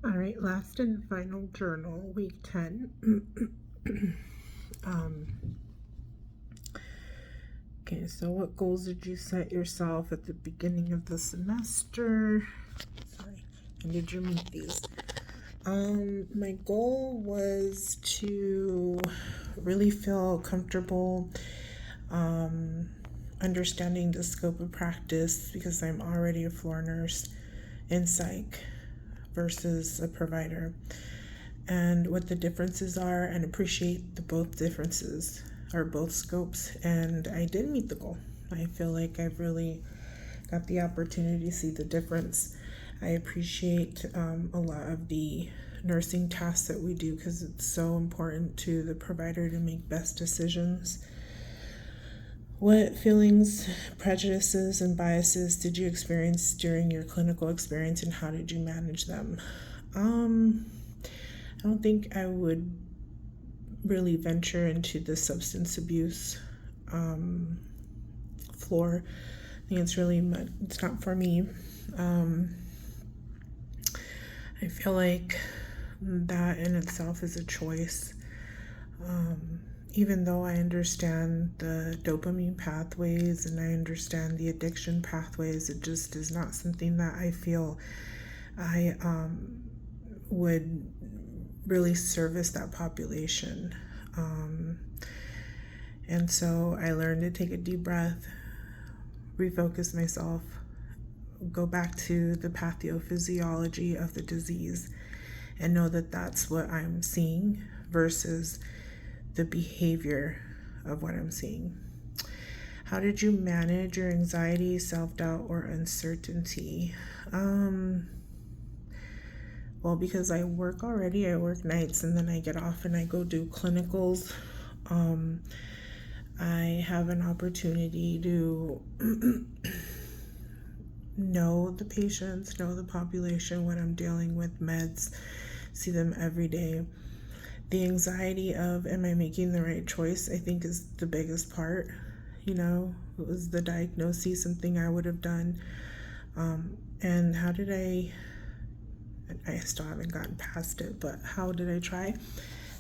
All right, last and final journal, week 10. um, okay, so what goals did you set yourself at the beginning of the semester? Sorry, and did you meet these? My goal was to really feel comfortable understanding the scope of practice because I'm already a floor nurse in psych versus a provider, and what the differences are, and appreciate the both differences or both scopes. And I did meet the goal. I feel like I've really got the opportunity to see the difference. I appreciate a lot of the nursing tasks that we do because it's so important to the provider to make best decisions. What feelings, prejudices, and biases did you experience during your clinical experience, and how did you manage them? I don't think I would really venture into the substance abuse floor. I think it's not for me. I feel like that in itself is a choice. Even though I understand the dopamine pathways and I understand the addiction pathways, it just is not something that I feel I would really service that population. And so I learned to take a deep breath, refocus myself, go back to the pathophysiology of the disease, and know that that's what I'm seeing versus the behavior of what I'm seeing. How did you manage your anxiety, self-doubt, or uncertainty? Well, because I work already, I work nights and then I get off and I go do clinicals. I have an opportunity to know the patients, know the population when I'm dealing with meds, see them every day. The anxiety of, am I making the right choice, I think is the biggest part. Was the diagnosis something I would have done? And how did I still haven't gotten past it, but how did I try?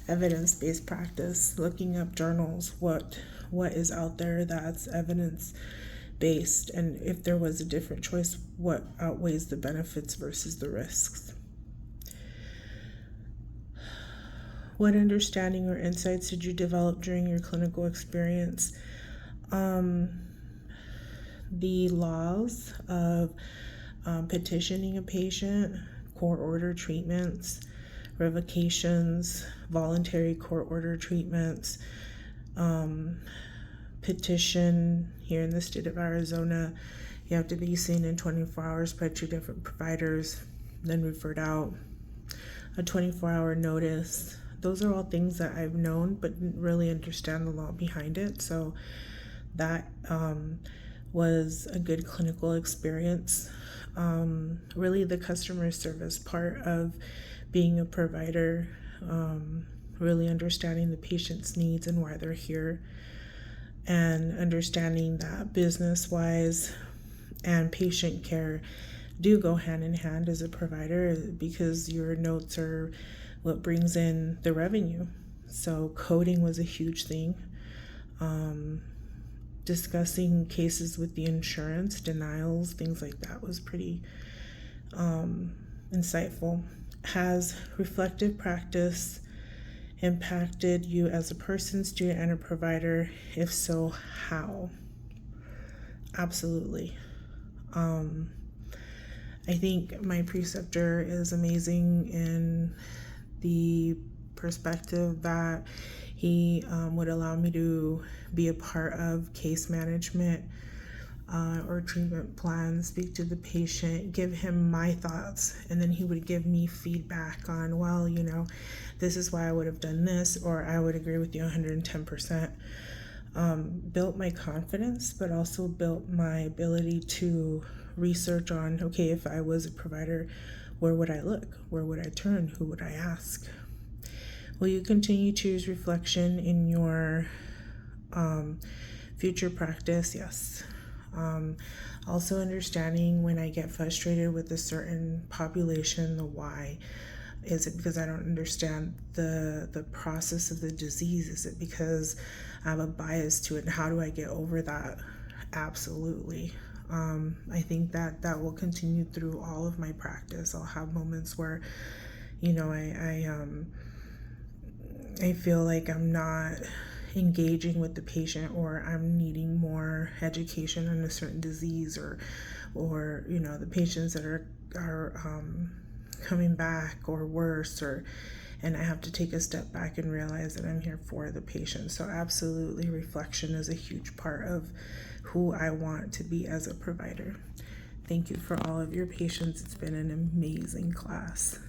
Evidence-based practice, looking up journals, what is out there that's evidence-based, and if there was a different choice, what outweighs the benefits versus the risks. What understanding or insights did you develop during your clinical experience? The laws of petitioning a patient, court order treatments, revocations, voluntary court order treatments, petition here in the state of Arizona. You have to be seen in 24 hours by 2 different providers, then referred out, a 24-hour notice. Those are all things that I've known but didn't really understand the law behind it. So that was a good clinical experience. Really the customer service part of being a provider, really understanding the patient's needs and why they're here, and understanding that business-wise and patient care do go hand in hand as a provider, because your notes are what brings in the revenue. So coding was a huge thing. Discussing cases with the insurance, denials, things like that was pretty insightful. Has reflective practice impacted you as a person, student, and a provider? If so, how? Absolutely. I think my preceptor is amazing in the perspective that he would allow me to be a part of case management or treatment plans, speak to the patient, give him my thoughts, and then he would give me feedback on, well, this is why I would have done this, or I would agree with you 110%. Built my confidence, but also built my ability to research on, okay, if I was a provider, where would I look? Where would I turn? Who would I ask? Will you continue to use reflection in your future practice? Yes. Also understanding when I get frustrated with a certain population, the why. Is it because I don't understand the process of the disease? Is it because I have a bias to it? And how do I get over that? Absolutely. I think that will continue through all of my practice. I'll have moments where, I feel like I'm not engaging with the patient, or I'm needing more education on a certain disease, or the patients that are coming back or worse, and I have to take a step back and realize that I'm here for the patient. So absolutely, reflection is a huge part of who I want to be as a provider. Thank you for all of your patience. It's been an amazing class.